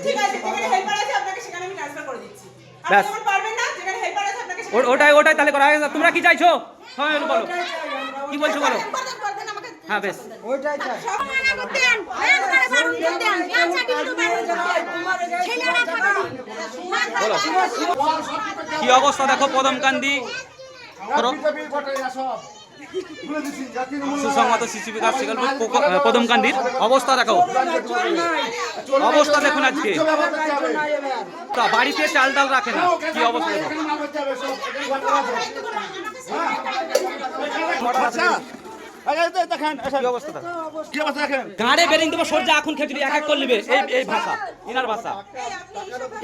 ঠিক আছে, যেখানে হেল্পার আছে আপনাকে সেখানে আমি ট্রান্সফার করে দিচ্ছি। আপনি যখন পারবেন না, যেখানে হেল্পার আছে আপনাকে ওটাই তাহলে করা হবে। তোমরা কি চাইছো? হ্যাঁ বলো, কি বলছো বলো। হ্যাঁ বেশ, ওইটাই চাই। বলো কি অবস্থা দেখো পদমকান্দি সুসংহত শিশু বিকাশ পদমকান্দির অবস্থা দেখো, অবস্থা দেখুন আজকে বাড়িতে চাল ডাল রাখে না, কি অবস্থা দেখো। গাড়ে বেরিয়ে দেবো সর্যা এখন খেচুড়ি এক এক করে নিবে। এই ভাষা ইনার ভাষা,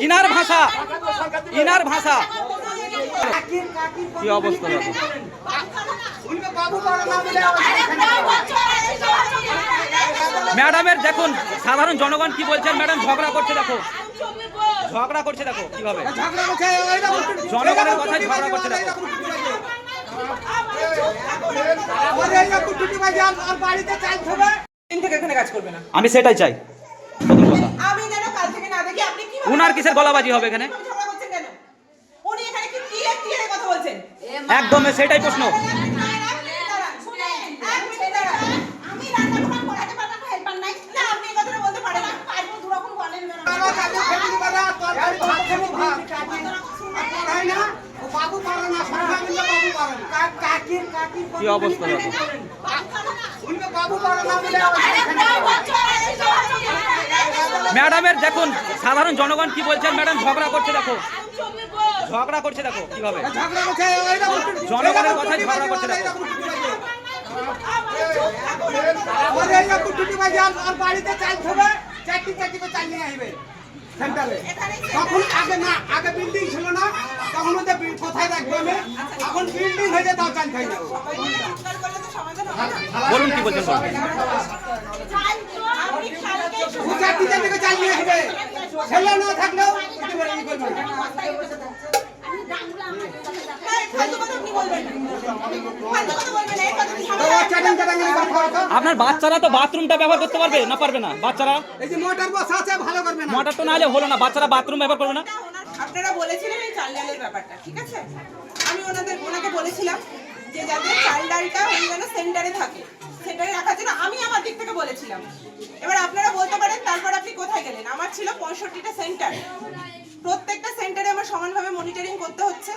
ইনার ভাষা, ইনার ভাষা, কি অবস্থা দেখো। ম্যাডামের দেখুন সাধারণ জনগণ কি বলছেন, ম্যাডাম ঝগড়া করছে দেখো, ঝগড়া করছে দেখো কিভাবে, জনগণের কথায় ঝগড়া করছে দেখো। আমি সেটাই চাই। প্রথম কথা আমি যেন কাল থেকে না দেখি আপনি কি উনার কিসের গলাবাজি হবে এখানে, ঝগড়া করছেন কেন? উনি এখানে কি ক্লিয়ার কথা বলছেন? একদম সেটাই প্রশ্ন। আমি রান্না করাতে পারবো না, হেল্পার নাই না, আপনি এই কথাটা বলতে পারেন না। পারবো দু রকম বলেন না। কি অবস্থা দেখো। ম্যাডামের দেখুন সাধারণ জনগণ কি বলছেন, ম্যাডাম ঝগড়া করছে দেখো, ঝগড়া করছে দেখো কিভাবে, জনগণের কথায় ঝগড়া করছে দেখো। তখন আগে বিল্ডিং ছিল না, তখন ওদের কোথায় রাখবো আমি, এখন বিল্ডিং হয়ে যায় তাও চাল খাই না। বলুন কি বলছেন বলুন। চাল নিয়ে আসবে, ছেলে না থাকলেও আপনার বাচ্চারা তো বাথরুমটা ব্যবহার করতে পারবে না, পারবে না বাচ্চারা? এই যে মোটর বসা আছে ভালো করবে না, মোটর তো না হলে হলো না, বাচ্চারা বাথরুম ব্যবহার করবে না। আপনারা বলেছিলেন এই চাল ডালের ব্যাপারটা, ঠিক আছে? আমি ওনাকে বলেছিলাম যে যাতে চাল ডালটা ওই যেন সেন্টারে থাকে, সেন্টারে রাখার জন্য আমি আমার দিক থেকে বলেছিলাম। এবার আপনারা বলতে পারেন তারপর আপনি কোথায় গেলেন? আমার ছিল 65টা সেন্টার, প্রত্যেকটা সেন্টারে আমার সমানভাবে মনিটরিং করতে হচ্ছে।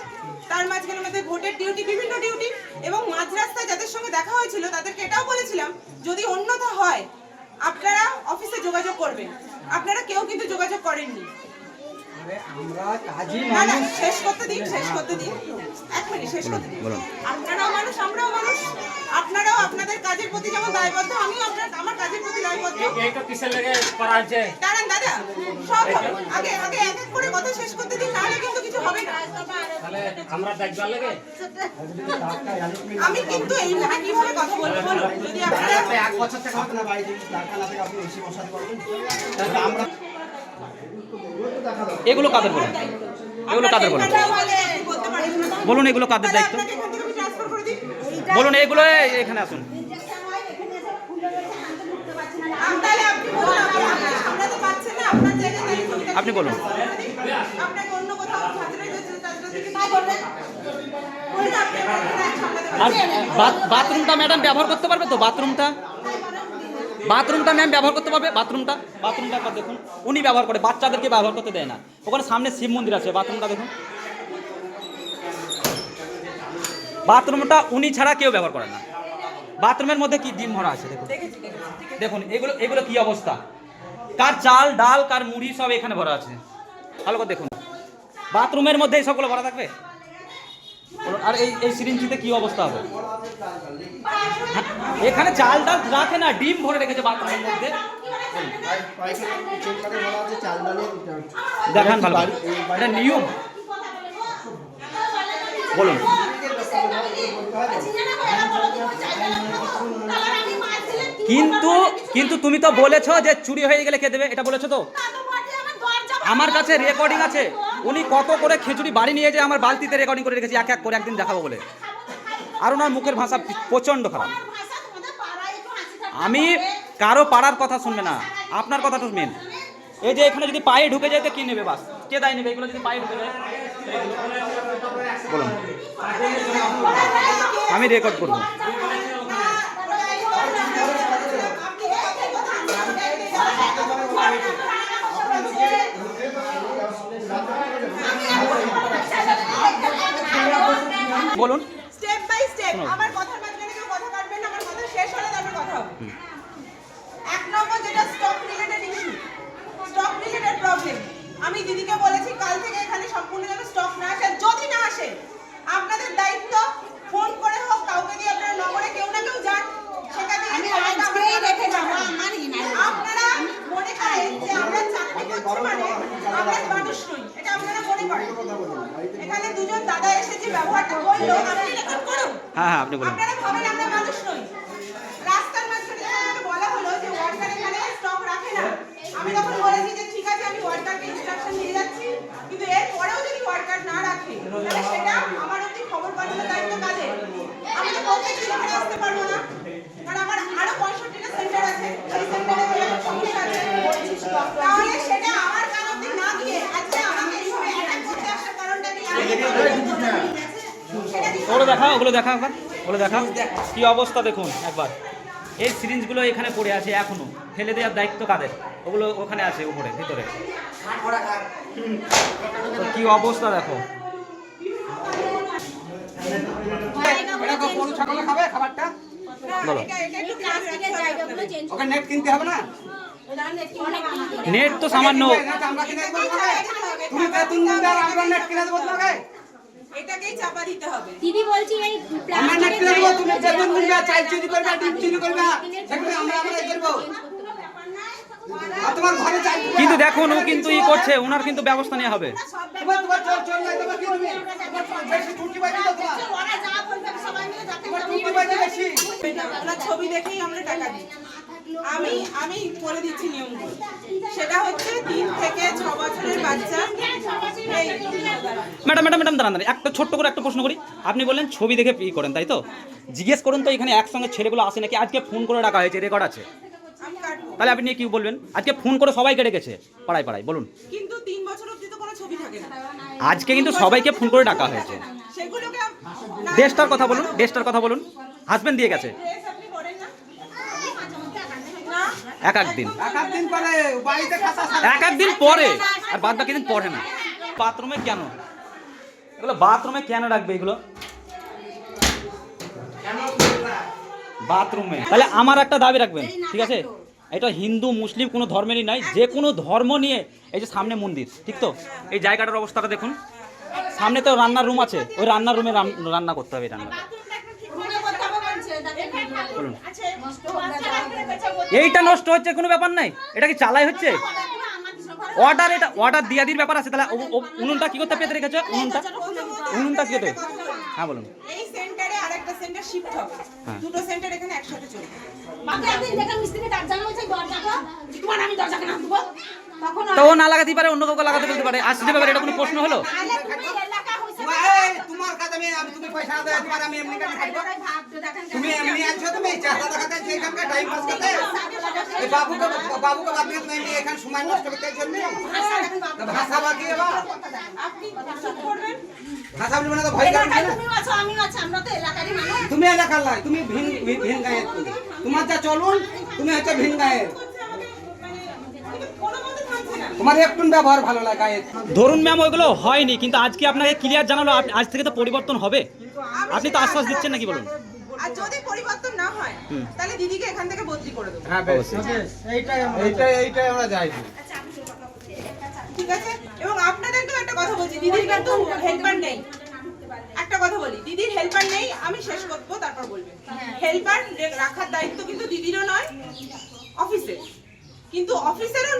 তার মাঝখানে আমাদের ভোটের ডিউটি, বিভিন্ন ডিউটি, এবং মাঝ রাস্তায় যাদের সঙ্গে দেখা হয়েছিল তাদেরকে এটাও বলেছিলাম যদি অন্যথা হয় আপনারা অফিসে যোগাযোগ করবেন। আপনারা কেউ কিন্তু যোগাযোগ করেননি। না না, শেষ করতে দিন, শেষ করতে দিন, এক মিনিট শেষ করতে দিন। আপনারাও মানুষ, আমরাও মানুষ, আপনারাও আপনাদের কাজের প্রতি যেমন দায়বদ্ধ, আমিও আমার কাজের প্রতি দায়বদ্ধ। এইটা কিসের লাগে করা আছে? দাঁড়ান দাদা, সব হবে। আগে এক এক করে কথা শেষ করতে দিন, নাহলে কিন্তু কিছু হবে না। তাহলে আমরা দেখবার লাগে আমি কিন্তু এই একইভাবে কথা বলবো। বলুন, যদি আপনারা এক বছর থেকে আপনার বাড়িতে টাকা লাগে আপনি এসে বসাতে পারবেন, তাহলে আমরা এগুলো কাদের বলেন, এগুলো কাদের বলেন বলতে পারেন না। বলুন, এগুলো কাদের দায়িত্ব আপনাকে এখান থেকে আমি ট্রান্সফার করে দিই। বলুন, এগুলো এখানে আসুন। তাহলে আপনি বলুন, আপনি সামলাতে পারছেন না, আপনার জায়গায় দাঁড়িয়ে আপনি বলুন। আপনাকে অন্য কোথাও ছাত্রীরা কি করবেন? বলুন, আপনি সামলাতে আর পারছেন? বাথরুমটা ম্যাডাম ব্যবহার করতে পারবে তো? বাথরুমটা ম্যাম ব্যবহার করতে পারবে? বাথরুমটা একবার দেখুন, উনি ব্যবহার করে, বাচ্চাদেরকে ব্যবহার করতে দেয় না। ওখানে সামনে শিব মন্দির আছে, বাথরুমটা দেখুন, বাথরুমটা উনি ছাড়া কেউ ব্যবহার করে না। বাথরুমের মধ্যে কি ডিম ভরা আছে দেখুন, দেখুন এগুলো কি অবস্থা, কার চাল ডাল কার মুড়ি সব এখানে ভরা আছে, ভালো করে দেখুন। বাথরুমের মধ্যে এই সবগুলো ভরা থাকবে? আর এই সিরিঞ্জিতে কি অবস্থা হবে? এখানে চাল ডাল রাখে না, ডিম ভরে রেখেছে বাথরুমের মধ্যে। দেখান ভালো, এটা নিয়ম। বলুন, কিন্তু তুমি তো বলেছো যে চুরি হয়ে গেলে কে দেবে, এটা বলেছো তো? আমার কাছে রেকর্ডিং আছে, উনি কত করে খিচুড়ি বাড়ি নিয়ে যে আমার বালতিতে রেকর্ডিং করে রেখেছি, এক এক করে একদিন দেখাবো বলে। আর ওনার মুখের ভাষা প্রচন্ড খারাপ। আমি কারো পাড়ার কথা শুনবে না, আপনার কথাটা মেন। এই যে এখানে যদি পায়ে ঢুকে যায় তো কি নেবে বাস, কে দায় নেবে? এগুলো যদি পায়ে ঢুকে যায় বলুন, আমি রেকর্ড করবো। বলুন। স্টেপ বাই স্টেপ, আমার কথার মাঝখানে কেউ কথা কাটবেন না, আমার কথা শেষ হলে তারপর কথা হবে। এক নম্বর যেটা stock related issue, stock related problem, আমি দিদিকে বলেছি কাল থেকে এখানে সম্পূর্ণ যেন স্টক না আসে। যদি না আসে আপনাদের দায়িত্ব ফোন করে হোক, কাউকে দিয়ে আপনারা নগরে কেউ না কেউ যান, সেখানে আপনারা মনে করেন যে আমরা চাকরি করছি মানে আমরা মানুষ নই, এটা আপনারা মনে করেন। এখানে দুজন দাদা এসে যে ব্যবহারটা করলো, আপনি রেকর্ড করুন। হ্যাঁ হ্যাঁ, আপনি বলুন। আপনারা ভাবেন আমরা মানুষ নই। রাস্তার মাঝখানে আমাকে বলা হলো যে ওয়ার্কার এখানে স্টক রাখে না। আমি তখন বলেছি যে ঠিক আছে, আমি ওয়ার্কারকে ইনস্ট্রাকশন দিয়ে যাচ্ছি, কিন্তু এর পরেও যদি ওয়ার্কার না রাখে তাহলে সেটা আমার অবধি খবর পাঠানোর দায়িত্ব কাদের? আমি তো প্রত্যেকদিন এখানে আসতে পারবো না, কারণ আমার আরো 65টা সেন্টার আছে, সেই সেন্টারে সমস্যা আছে। তাহলে সেটা আমার কান অবধি না দিয়ে আজকে আমাকে এইভাবে অ্যাটাক করতে আসার কারণটা কি? ওগুলো দেখাও, ওগুলো দেখাও, একবার ওগুলো দেখাও কি অবস্থা দেখুন একবার। এই সিরিঞ্জগুলো এখানে পড়ে আছে এখনো, ফেলে দেওয়ার দায়িত্ব কাদের? ওগুলো ওখানে আছে উপরে ভিতরে, তো কি অবস্থা দেখো। এটা তো গরু ছাগলে খাবে খাবারটা? বলো। ওকে নেট কিনতে হবে না? নেট তো সামান্য, আমরা কিনে দেবো তোমাকে? তুমি বেতন দিবে আর আমরা নেট কিনে দেবো তোমাকে? এটাকেই চাপা দিতে হবে। দিদি বলছি এই আমরা নেট কিনে দেবো, তুমি বেতন দিবে, চাল চুরি করবে, ডিম চুরি করবে, সেগুলো আমরা করবো। আর তোমার ঘরে চাল চুরি কিন্তু দেখুন ও কিন্তু ই করছে, ওনার কিন্তু ব্যবস্থা নেওয়া হবে। তোমার চোর নাই, তোমার কি তুমি? তোমার বেশি টুটি বাজি তো তোমার। ওরা যা বলবে সবাই মিলে যাতে তোমার টুটি বাজি বেশি। আপনার ছবি দেখেই আমরা টাকা দিই। আমি বলে দিচ্ছি নিয়মগুলো। সেটা হচ্ছে 3 থেকে 6 বছরের বাচ্চা। এই ম্যাডাম ম্যাডাম ম্যাডাম দাঁড়ান, একটা ছোট্ট করে একটা প্রশ্ন করি। আপনি বললেন ছবি দেখে ই করেন, তাই তো? জিজ্ঞেস করুন তো এখানে একসঙ্গে ছেলেগুলো আসে নাকি? আজকে ফোন করে ডাকা হয়েছে, রেকর্ড আছে, আমি কাটবো। তাহলে আপনি কি বলবেন? আজকে ফোন করে সবাইকে ডেকেছে পাড়ায় পাড়ায়, বলুন। কিন্তু 3 বছর অবধি তো কোনো ছবি থাকে না। আজকে কিন্তু সবাইকে ফোন করে ডাকা হয়েছে। সেগুলোকে ড্রেসটার কথা বলুন, ড্রেসটার কথা বলুন। হাজবেন্ড দিয়ে গেছে ড্রেস আপনি করেন না? না, এক একদিন, একদিন পরে বাড়িতে খাতা এক একদিন পরে, আর বাদ বাকি দিন পড়ে না। বাথরুমে কেন এগুলো, বাথরুমে কেন রাখবে এগুলো বাথরুমে? তাহলে আমার একটা দাবি রাখবেন, ঠিক আছে? এটা হিন্দু মুসলিম কোনো ধর্মেরই নাই, যে কোনো ধর্ম নিয়ে। এই যে সামনে মন্দির, ঠিক তো? এই জায়গাটার অবস্থাটা দেখুন, সামনে তো রান্নার রুম আছে, ওই রান্নার রুমে রান্না করতে হবে। রান্না বলুন, এইটা নষ্ট হচ্ছে কোনো ব্যাপার নাই, এটা কি চালাই হচ্ছে? অর্ডার, এটা অর্ডার দিয়া দির ব্যাপার আছে। তাহলে উনুনটা কি করতে পেতে রেখেছো? উনুনটা কি হতে? হ্যাঁ বলুন। এই সেন্টারে আরেকটা সেন্টার শিফট হবে, দুটো সেন্টার এখানে একসাথে চলবে। বাকি একদিন দেখে মিস্ত্রি ডাক জানা হয়েছে দরজাটা, তোমার আমি দরজা কেন দেবো? তখন তো ও না লাগাতেই পারে, অন্য কাউকে লাগাতে বলতে পারে। আসতে ব্যাপারে এটা কোনো প্রশ্ন হলো? তাহলে তুমি এলাকা হইছে তোমার কাছে তুমি পয়সা দেয়, তোমার আমি এমনি কেন খাইবো? ভাবতে দেখেন তুমি এমনি আনছো, তুমি চাঁদা দেখাতে আনছো এখানকার টাইম পাস করতে? এই বাবুকে বাদ দিয়ে তুমি এমনি এখানে সময় নষ্ট করতে জন্য ভাষা বাকি এবার আপনি কি করবেন? ভাষা বলবে না তো ভয় কারণ এলাকায় তুমি আছো আমিও আছি, আমরা তো এলাকারই মানুষ। তুমি এলাকার লাই, তুমি ভিন গায়ের, তোমার যা চলুন তুমি হচ্ছে ভিন গায়ের, করছে আমাকে, মানে কিন্তু কোনো মতে থামছে না। তোমার একটু ব্যবহার ভালো লাগে গায়ের। ধরুন ম্যাম ওইগুলো হয়নি, কিন্তু আজকে আপনাকে ক্লিয়ার জানালো আজ থেকে তো পরিবর্তন হবে। আপনি তো আশ্বাস দিচ্ছেন নাকি বলুন? আর যদি পরিবর্তন না হয় তাহলে দিদিকে এখান থেকে বদলি করে দেবো। হ্যাঁ বেশ, এইটাই আমরা যাই। ঠিক আছে? এবং আপনাদেরকেও একটা কথা বলছি, দিদির কিন্তু হেল্পার নেই। একটা কথা বলি, দিদির হেল্পার নেই, আমি শেষ করবো তারপর বলবেন। হেল্পার রাখার দায়িত্ব কিন্তু দিদিরও নয়, অফিসের। কিন্তু অফিসেরও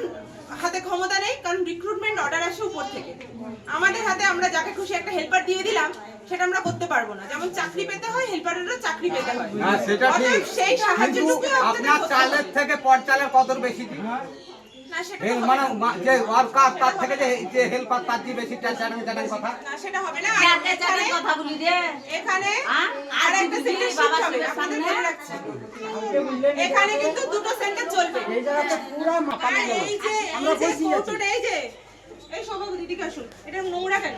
হাতে ক্ষমতা নেই, কারণ রিক্রুটমেন্ট অর্ডার আসে উপর থেকে। আমাদের হাতে আমরা যাকে খুশি একটা হেল্পার দিয়ে দিলাম, সেটা আমরা করতে পারবো না। যেমন চাকরি পেতে হয়, হেল্পারেরও চাকরি পেতে হয়। হ্যাঁ সেটা ঠিক, অতএব সেই কিন্তু সাহায্যটুকু আপনার চালের থেকে পর চালের কদর বেশি দিন। না, না সেটা এই তো হবে মানে না। যে ওর কাজ তার থেকে যে হেল্পার তার দিয়ে বেশি চ্যাটাং কথা। না সেটা হবে না। কে আর কে চারে এখানে- কথা বলি রে এখানে হ্যাঁ? আর আর একটা দিদি, সেন্টার বাবা শিফট হবে, ছেলের আপনাদের সামনে। বলে রাখছি। এখানে কিন্তু দুটো সেন্টার চলবে। আর এই যে কৌটোটা, এই সব দিদিকে আসুন, এটা নোংরা কেন?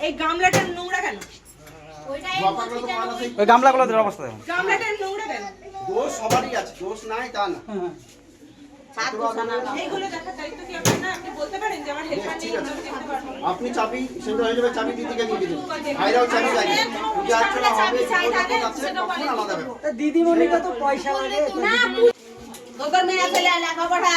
এই গামলাটা নোংরা কেন? ওই গামলাগুলোর অবস্থা দেখুন। গামলাটা নোংরা কেন? দোষ সবারই আছে, দোষ নাই তা না। এইগুলো দেখার দায়িত্ব কি আপনার না? আপনি বলতে পারেন যে আমার হেল্পার নেই, আমি দেখতে পারবো না। আপনি চাবি সেন্টার হয়ে যাবে, চাবি দিদিকে দিয়ে দিবেন। ভাইরাও চাবি লাগে, যদি আর্চনা হবে বিপদ আছে তখন আলাদা ব্যাপার। দিদিমণিকে তো পয়সা লাগে। তোদের মেয়ে ছেলে লেখাপড়া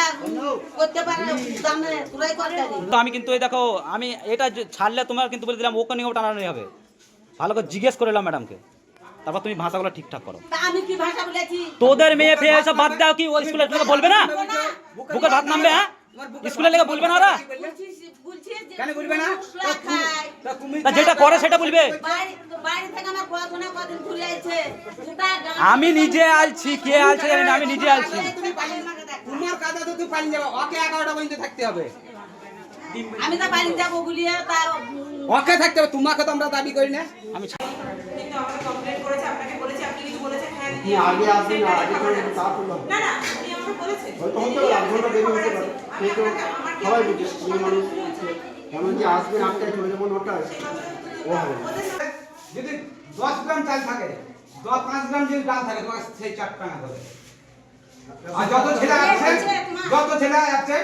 করতে পারে দামে তুই করতে পারি তো আমি কিন্তু এই দেখো, আমি এটা ছাড়লে তোমার কিন্তু বলে দিলাম ওকে নিয়েও টানাটানি হবে। ভালো করে জিজ্ঞেস করে এলাম ম্যাডামকে, তারপর তুমি ভাষাগুলো ঠিকঠাক করো। তা আমি কি ভাষা বলেছি তোদের মেয়ে ফেয়ে এসব বাদ দাও, কি ওই স্কুলের লেগে বলবে না? বুকের ভাত নামবে, হ্যাঁ? স্কুলের লেগে বলবে না ওরা? কেন বলবে না? তা যেটা করে সেটা বলবে। বাইরে থেকে আমার পড়াশোনা কদিন ঘুরে আছে আমি নিজে আলছি, কে আলছে জানি না, আমি নিজে আলছি। তোমার কাজে তো তুই পালিয়ে যাবো, ওকে 11টা পর্যন্ত থাকতে হবে। আমি তো বাড়ি যাবো গুলিয়ে তা ওকে থাকতে হবে, তোমাকে তো আমরা দাবি করি না। আমি কিন্তু আমাকে কমপ্লেন করেছে, আপনাকে বলেছে, আপনি কিছু বলেছেন? হ্যাঁ দিদি, আপনি আগে আসবেন না, আগে করে তা করলাম। না না, উনি আমাকে বলেছেন। হয়তো হতে পারে, 8 ঘন্টা দেরি হতে পারে। কিন্তু সবাই বুঝে, মেয়ে মানুষ এমন কি আসবেন 8টায় চলে যাবো 9টায়, ও হবে না। যদি 10 গ্রাম চাল থাকে, 5 গ্রাম যদি ডাল থাকে, তোমাকে সেই 4 টাকা দেবে। আর যত ছেলে আছে,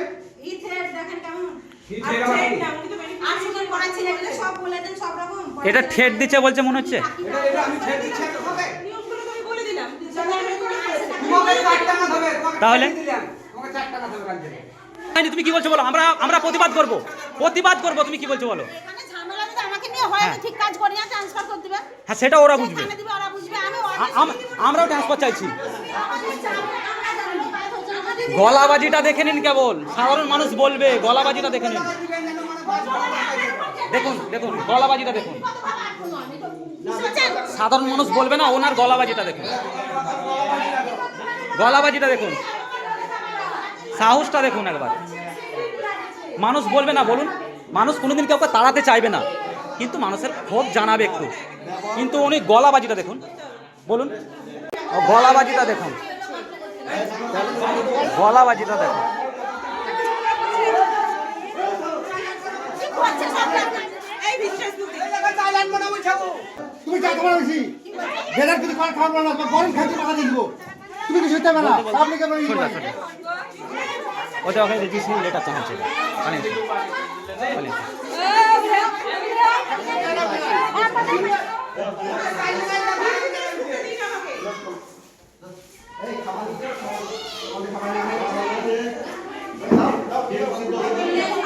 ইথের দেখেন কেমন কি আর ছেলে ট্রেন বাকি? না, উনি তো benefit আর সুন্দর পড়াচ্ছি এগুলো সব বলে দেন সব রকম এটা ঠেট দিচ্ছে বলছে মনে হচ্ছে। এটা আমি ছেড়ে দিচ্ছি তোমাকে। নিয়মগুলো তো আমি বলে দিলাম। তোমাকে 4 টাকা দেবে, তোমাকে তাহলে? ছেড়ে দিলাম, তোমাকে 4 টাকা দেবে কাল থেকে। আইনি, তুমি কি বলছো বলো? আমরা প্রতিবাদ করব, প্রতিবাদ করব। তুমি কি বলছো বলো? এখানে ঝামেলা যদি আমাকে নিয়ে হয় আমি ঠিক কাজ করি না ট্রান্সফার করে দিবে হ্যাঁ, সেটা ওরা বুঝবে। থানা দিবে ওরা বুঝবে আমি আমরাও ট্রান্সফার চাইছি। গলাবাজিটা দেখে নিন, কেবল সাধারণ মানুষ বলবে। গলাবাজিটা দেখে নিন, দেখুন দেখুন গলাবাজিটা দেখুন। সাধারণ মানুষ বলবে না, ওনার গলাবাজিটা দেখুন, গলাবাজিটা দেখুন, সাহসটা দেখুন একবার। মানুষ বলবে না, বলুন? মানুষ কোনোদিন কাউকে তাড়াতে চাইবে না, কিন্তু মানুষের ক্ষোভ জানাবে একটু। কিন্তু উনি গলাবাজিটা দেখুন, বলুন, গলাবাজিটা দেখুন, গলাবাজিটা দেখুন। এই বিশ্বাস দিদি, তুমি যা তোমার বেশি বেদার কিছু খাওয়া খাওয়া না গরম খাইতে টাকা দিয়ে দিব তুমি কিছু হতে পারবে না আপনি কেমন ওটা ওখানে রেজিস্ট্রেশন লেটার চাচ্ছে মানে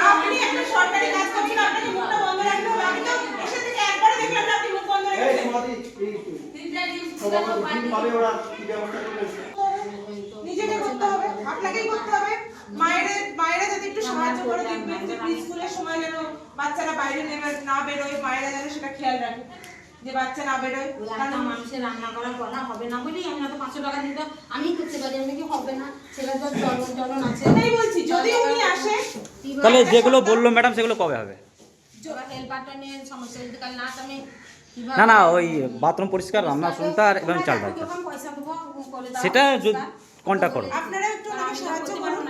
আপনি একটা সরকারি কাজ করছেন, আপনাকে মুখটা বন্ধ রাখতে হবে। আমি তো এসে থেকে একবারও দেখলাম না আপনি মুখ বন্ধ রেখেছেন। পাবে ওরা কি ব্যবস্থা করবে? নিজেকে করতে হবে, আপনাকেই করতে হবে। মায়েরা যদি একটু সাহায্য করে, দেখবেন যে প্রি স্কুলের সময় যেন বাচ্চারা বাইরে না বেরোয়, মায়েরা যেন সেটা খেয়াল রাখে যে বাচ্চা না বেরোয়। কারণ মানুষের রান্না করার করা হবে না বলি আমরা তো 500 টাকা দিতে আমি করতে পারি আমি কি হবে না সেটা তো জ্বলন আছে এটাই বলছি, যদি উনি আসে, তাহলে যেগুলো বললো ম্যাডাম সেগুলো কবে হবে? হেল্পারটা নিয়ে সমস্যা যদি কাল না আসে আমি না না, ওই বাথরুম পরিষ্কার, রান্না শুনতে আর এবং চাল ডাল, পয়সা দেবো করে দাও সেটা কন্ট্যাক্ট করো। আপনারা একটু ওনাকে সাহায্য করুন।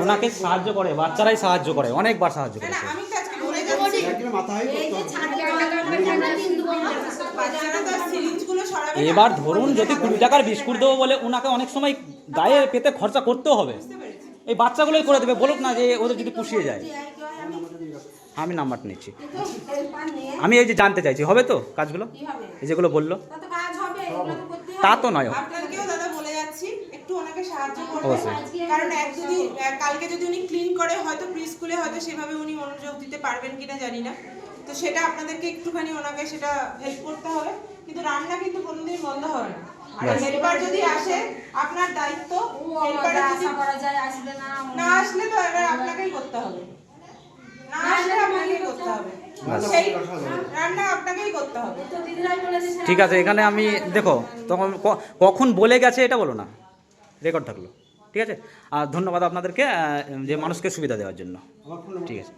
ওনাকে সাহায্য করে, বাচ্চারাই সাহায্য করে, অনেকবার সাহায্য না করে। না, আমি তো আজকে বলে যাচ্ছি, একদিনের মাথায় এই যে ছাড়বে বাচ্চারা তো সিরিঞ্জগুলো সরাবে না। এবার ধরুন যদি 20 টাকার বিস্কুট দেবো বলে ওনাকে অনেক সময় গায়ে পেতে খরচা করতেও হবে। এই বাচ্চাগুলোই করে দেবে, বলুক না যে ওদের যদি পুষিয়ে যায়। আমি নাম্বারটা নিচ্ছি, হেল্পার নিয়ে আমি এই যে জানতে চাইছি হবে তো কাজগুলো, কি হবে এই যেগুলো বললো। কত কাজ হবে এগুলো তো করতে হবে তা তো নয়, আপনাকেও দাদা বলে যাচ্ছি, একটু ওনাকে সাহায্য করবেন। অবশ্যই। কারণ কালকে যদি উনি ক্লিন করে, হয়তো প্রি স্কুলে হয়তো সেভাবে উনি মনোযোগ দিতে পারবেন কিনা জানি না, তো সেটা আপনাদেরকে একটুখানি ওনাকে সেটা হেল্প করতে হবে। কিন্তু রান্না কিন্তু কোনোদিন বন্ধ হবে না। আর হেল্পার যদি আসে, আপনার দায়িত্ব হেল্পার যদি আশা করা যায় আসবে না না আসলে তো এবার আপনাকেই করতে হবে, না আসলে আপনাকেই করতে হবে, সেই রান্না আপনাকেই করতে হবে। তো দিদিরাই বলেছে ঠিক আছে। এখানে আমি দেখো তখন কখন বলে গেছে এটা বলো না, রেকর্ড থাকলো। ঠিক আছে। আর ধন্যবাদ আপনাদেরকে যে মানুষকে সুবিধা দেওয়ার জন্য। ঠিক আছে।